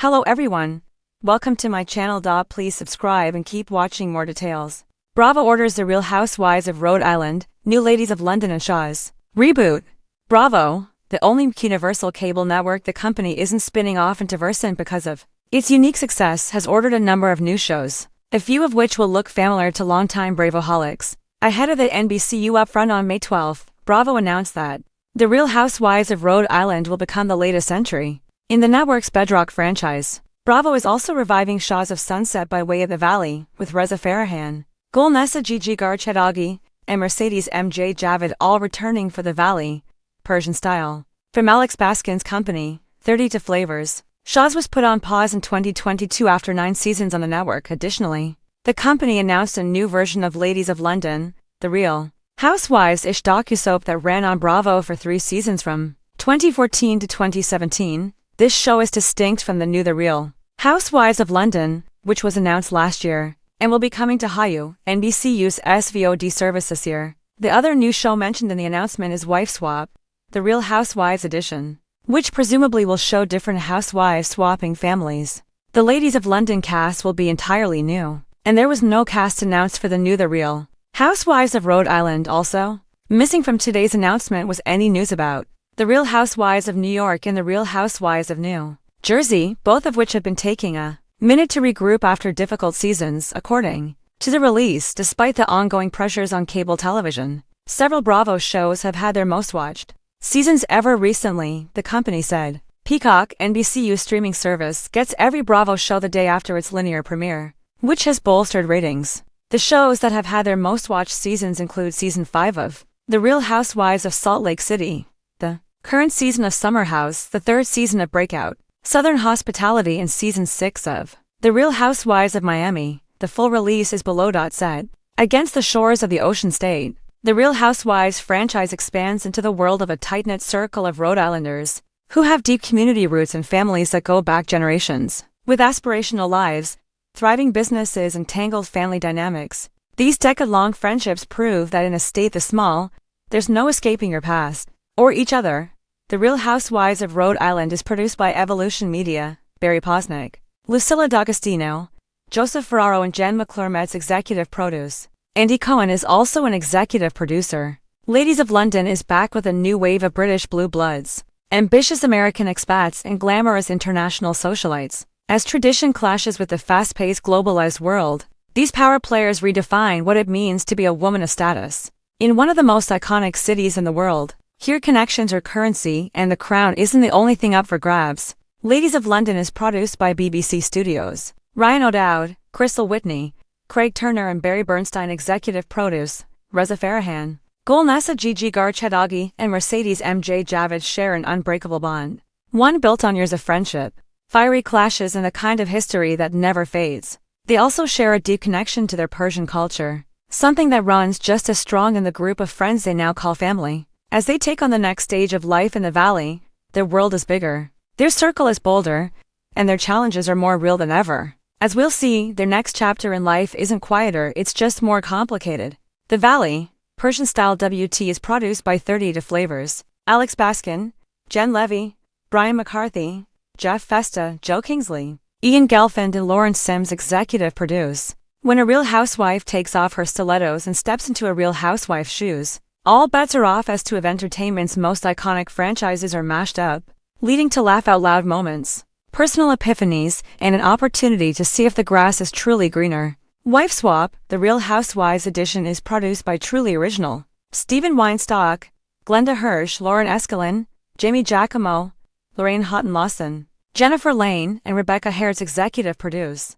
Hello everyone. Welcome to my channel. Please subscribe and keep watching more details. Bravo orders The Real Housewives of Rhode Island, new ladies of London and Shaw's reboot. Bravo, the only universal cable network the company isn't spinning off into Versant because of its unique success, has ordered a number of new shows, a few of which will look familiar to longtime Bravoholics. Ahead of the NBCU upfront on May 12, Bravo announced that The Real Housewives of Rhode Island will become the latest entry in the network's Bedrock franchise. Bravo is also reviving Shaw's of Sunset by way of the Valley, with Reza Farahan, Golnesa Gigi Garchedagi, and Mercedes MJ Javid all returning for the Valley, Persian style. From Alex Baskin's company, 32 Flavors, Shaw's was put on pause in 2022 after 9 seasons on the network. Additionally, the company announced a new version of Ladies of London, The Real Housewives-ish docusoap that ran on Bravo for 3 seasons from 2014 to 2017. This show is distinct from the new The Real Housewives of London, which was announced last year, and will be coming to Hulu, NBCU's SVOD service this year. The other new show mentioned in the announcement is Wife Swap, The Real Housewives edition, which presumably will show different housewives swapping families. The Ladies of London cast will be entirely new, and there was no cast announced for the new The Real Housewives of Rhode Island. Also missing from today's announcement was any news about The Real Housewives of New York and The Real Housewives of New Jersey, both of which have been taking a minute to regroup after difficult seasons, according to the release. Despite the ongoing pressures on cable television, several Bravo shows have had their most watched seasons ever recently, the company said. Peacock, NBCU's streaming service, gets every Bravo show the day after its linear premiere, which has bolstered ratings. The shows that have had their most watched seasons include Season 5 of The Real Housewives of Salt Lake City, the current season of Summer House, the 3rd season of Breakout, Southern Hospitality, and Season 6 of The Real Housewives of Miami. The full release is below. Set against the shores of the Ocean State, The Real Housewives franchise expands into the world of a tight-knit circle of Rhode Islanders who have deep community roots and families that go back generations. With aspirational lives, thriving businesses, and tangled family dynamics, these decade-long friendships prove that in a state this small, there's no escaping your past or each other. The Real Housewives of Rhode Island is produced by Evolution Media, Barry Posnick, Lucilla D'Agostino, Joseph Ferraro, and Jen McClure. Executive produce. Andy Cohen is also an executive producer. Ladies of London is back with a new wave of British blue bloods, ambitious American expats, and glamorous international socialites. As tradition clashes with the fast-paced globalized world, these power players redefine what it means to be a woman of status. In one of the most iconic cities in the world, here connections are currency, and the crown isn't the only thing up for grabs. Ladies of London is produced by BBC Studios. Ryan O'Dowd, Crystal Whitney, Craig Turner, and Barry Bernstein. Executive produce, Reza Farahan, Golnesa Gigi Garchedagi, and Mercedes MJ Javid share an unbreakable bond, one built on years of friendship, fiery clashes, and a kind of history that never fades. They also share a deep connection to their Persian culture, something that runs just as strong in the group of friends they now call family. As they take on the next stage of life in the Valley, their world is bigger, their circle is bolder, and their challenges are more real than ever. As we'll see, their next chapter in life isn't quieter, it's just more complicated. The Valley, Persian-style WT, is produced by 32 Flavors, Alex Baskin, Jen Levy, Brian McCarthy, Jeff Festa, Joe Kingsley, Ian Gelfand, and Lawrence Sims. Executive produce. When a real housewife takes off her stilettos and steps into a real housewife's shoes, all bets are off as two of entertainment's most iconic franchises are mashed up, leading to laugh-out-loud moments, personal epiphanies, and an opportunity to see if the grass is truly greener. Wife Swap, The Real Housewives edition, is produced by Truly Original, Stephen Weinstock, Glenda Hirsch, Lauren Eskelin, Jamie Giacomo, Lorraine Houghton Lawson, Jennifer Lane, and Rebecca Harris. Executive produce.